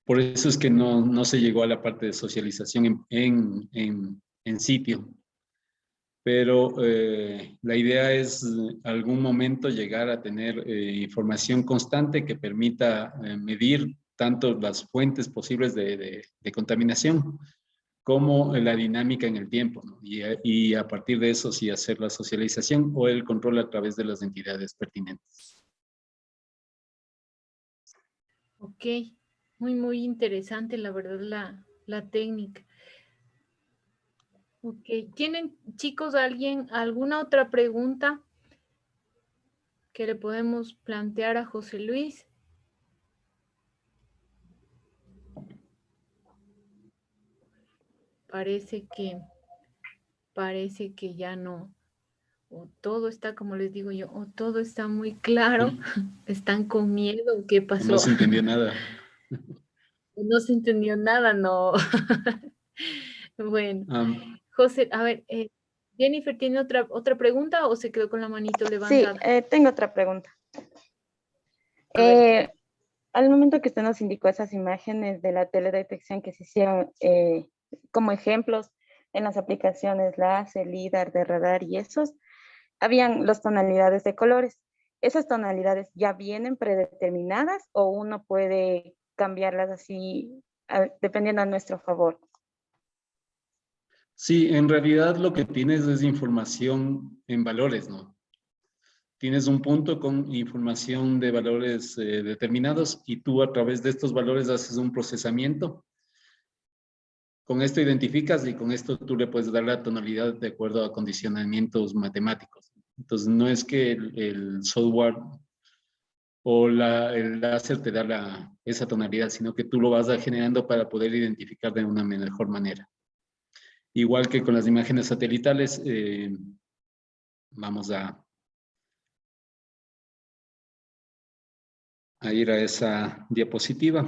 Por eso es que no se llegó a la parte de socialización en sitio. Pero la idea es algún momento llegar a tener información constante que permita medir tanto las fuentes posibles de contaminación como la dinámica en el tiempo, ¿no? Y a partir de eso sí hacer la socialización o el control a través de las entidades pertinentes. Ok, muy interesante, la verdad, la técnica. Ok, ¿tienen, chicos, alguna otra pregunta que le podemos plantear a José Luis? Parece que ya no, o todo está, como les digo yo, o todo está muy claro, están con miedo, ¿qué pasó? No se entendió nada. No se entendió nada, no. Bueno, José, a ver, Jennifer, ¿tiene otra pregunta o se quedó con la manito Sí, levantada? tengo otra pregunta. A ver. Al momento que usted nos indicó esas imágenes de la teledetección que se hicieron como ejemplos en las aplicaciones LASE, LIDAR, de radar y esos, habían las tonalidades de colores. ¿Esas tonalidades ya vienen predeterminadas o uno puede cambiarlas así dependiendo a nuestro favor? Sí, en realidad lo que tienes es información en valores, ¿no? Tienes un punto con información de valores determinados y tú a través de estos valores haces un procesamiento. Con esto identificas y con esto tú le puedes dar la tonalidad de acuerdo a condicionamientos matemáticos. Entonces, no es que el software o el láser te da esa tonalidad, sino que tú lo vas generando para poder identificar de una mejor manera. Igual que con las imágenes satelitales, vamos a ir a esa diapositiva.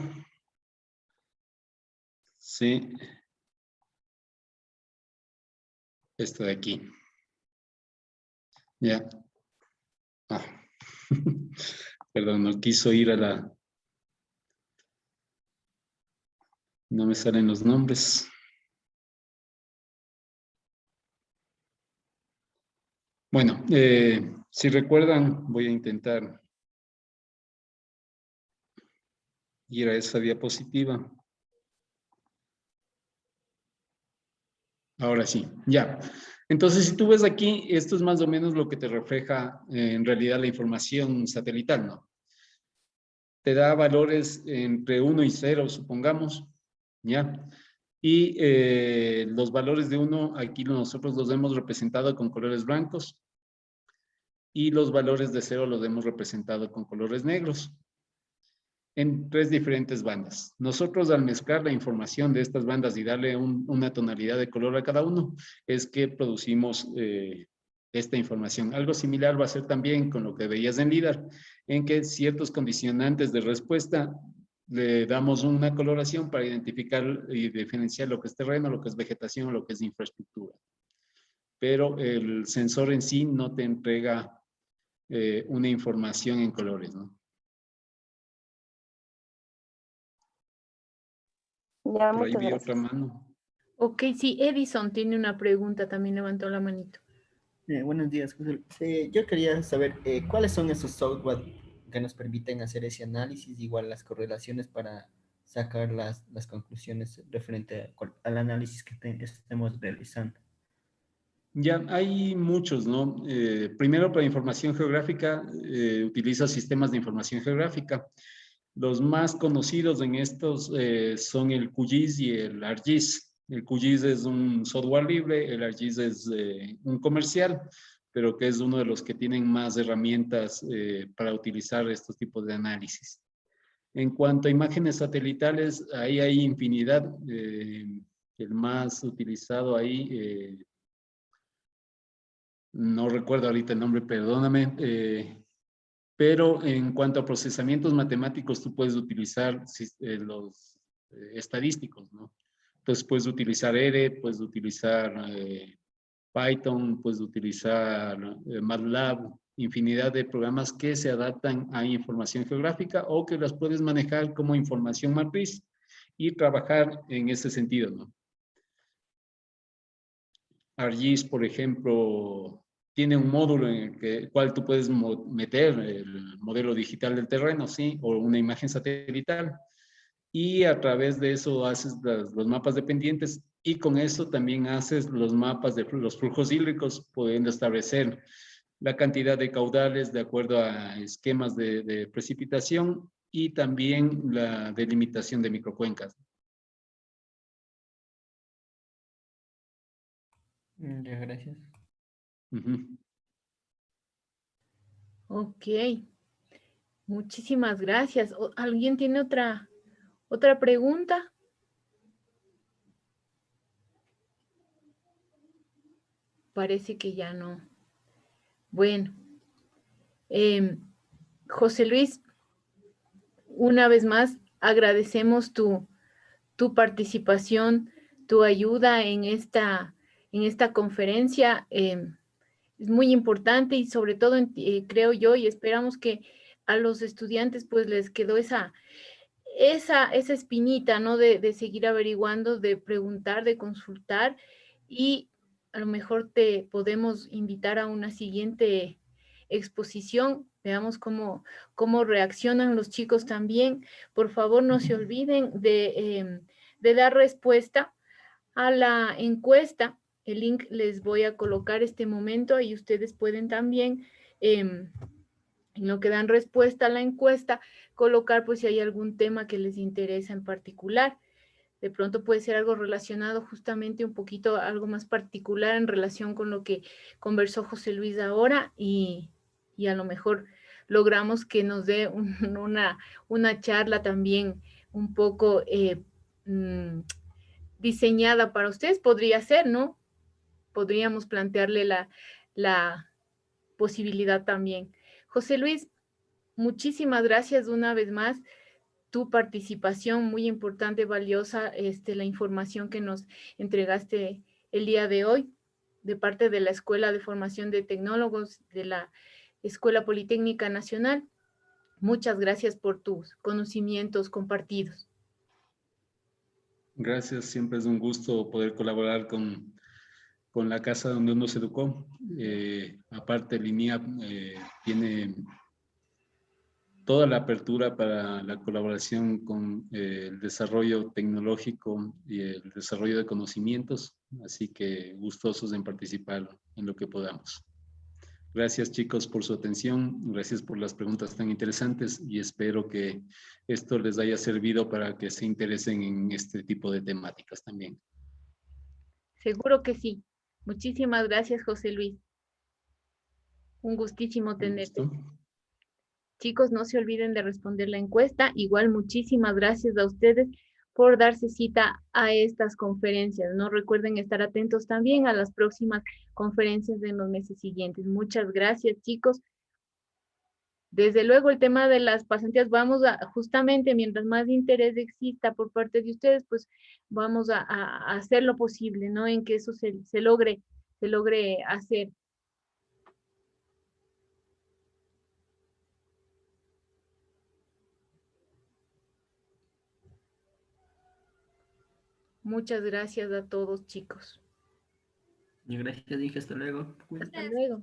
Sí. Esta de aquí. Ya. Ah. Perdón, no quiso ir a la... No me salen los nombres. Bueno, si recuerdan, voy a intentar ir a esa diapositiva. Ahora sí, ya. Entonces, si tú ves aquí, esto es más o menos lo que te refleja en realidad la información satelital, ¿no? Te da valores entre 1 y 0, supongamos, ¿ya? Y los valores de 1, aquí nosotros los hemos representado con colores blancos y los valores de 0 los hemos representado con colores negros en 3 diferentes bandas. Nosotros al mezclar la información de estas bandas y darle una tonalidad de color a cada uno, es que producimos esta información. Algo similar va a ser también con lo que veías en LIDAR, en que ciertos condicionantes de respuesta le damos una coloración para identificar y diferenciar lo que es terreno, lo que es vegetación o lo que es infraestructura. Pero el sensor en sí no te entrega una información en colores, ¿no? Ya, Por ahí muchas vi gracias. otra mano. Ok, sí, Edison tiene una pregunta, también levantó la manito. Buenos días, José. Yo quería saber cuáles son esos software que nos permiten hacer ese análisis, igual las correlaciones para sacar las conclusiones referente al análisis que estemos realizando. Ya, hay muchos, ¿no? Primero, para información geográfica, utiliza sistemas de información geográfica. Los más conocidos en estos son el QGIS y el ArcGIS. El QGIS es un software libre, el ArcGIS es un comercial, pero que es uno de los que tienen más herramientas para utilizar estos tipos de análisis. En cuanto a imágenes satelitales, ahí hay infinidad. El más utilizado ahí, no recuerdo ahorita el nombre, perdóname, pero en cuanto a procesamientos matemáticos, tú puedes utilizar los estadísticos, ¿no? Entonces puedes utilizar R, puedes utilizar Python, puedes utilizar MATLAB, infinidad de programas que se adaptan a información geográfica o que las puedes manejar como información matriz y trabajar en ese sentido, ¿no? ArcGIS, por ejemplo, tiene un módulo en el cual tú puedes meter el modelo digital del terreno, ¿sí? O una imagen satelital. Y a través de eso haces los mapas dependientes y con eso también haces los mapas de los flujos hídricos, pudiendo establecer la cantidad de caudales de acuerdo a esquemas de precipitación y también la delimitación de microcuencas. Ya, gracias. Ok, muchísimas gracias. ¿Alguien tiene otra pregunta? Parece que ya no. Bueno, José Luis, una vez más agradecemos tu participación, tu ayuda en esta conferencia. Es muy importante y sobre todo creo yo y esperamos que a los estudiantes pues les quedó esa espinita, ¿no? De seguir averiguando, de preguntar, de consultar y a lo mejor te podemos invitar a una siguiente exposición, veamos cómo reaccionan los chicos también. Por favor, no se olviden de dar respuesta a la encuesta. El link les voy a colocar este momento y ustedes pueden también, en lo que dan respuesta a la encuesta, colocar pues si hay algún tema que les interesa en particular. De pronto puede ser algo relacionado justamente un poquito, algo más particular en relación con lo que conversó José Luis ahora y a lo mejor logramos que nos dé una charla también un poco diseñada para ustedes. Podría ser, ¿no? Podríamos plantearle la posibilidad también. José Luis, muchísimas gracias una vez más. Tu participación muy importante, valiosa, la información que nos entregaste el día de hoy de parte de la Escuela de Formación de Tecnólogos de la Escuela Politécnica Nacional. Muchas gracias por tus conocimientos compartidos. Gracias, siempre es un gusto poder colaborar con la casa donde uno se educó. Aparte, el INIAP tiene toda la apertura para la colaboración con el desarrollo tecnológico y el desarrollo de conocimientos, así que gustosos en participar en lo que podamos. Gracias, chicos, por su atención, gracias por las preguntas tan interesantes y espero que esto les haya servido para que se interesen en este tipo de temáticas también. Seguro que sí. Muchísimas gracias, José Luis. Un gustísimo tenerte. Chicos, no se olviden de responder la encuesta. Igual, muchísimas gracias a ustedes por darse cita a estas conferencias. No recuerden estar atentos también a las próximas conferencias de los meses siguientes. Muchas gracias, chicos. Desde luego, el tema de las pasantías, vamos a, justamente, mientras más interés exista por parte de ustedes, pues vamos a hacer lo posible, ¿no? En que eso se logre hacer. Muchas gracias a todos, chicos. Gracias, dije, hasta luego. Hasta luego.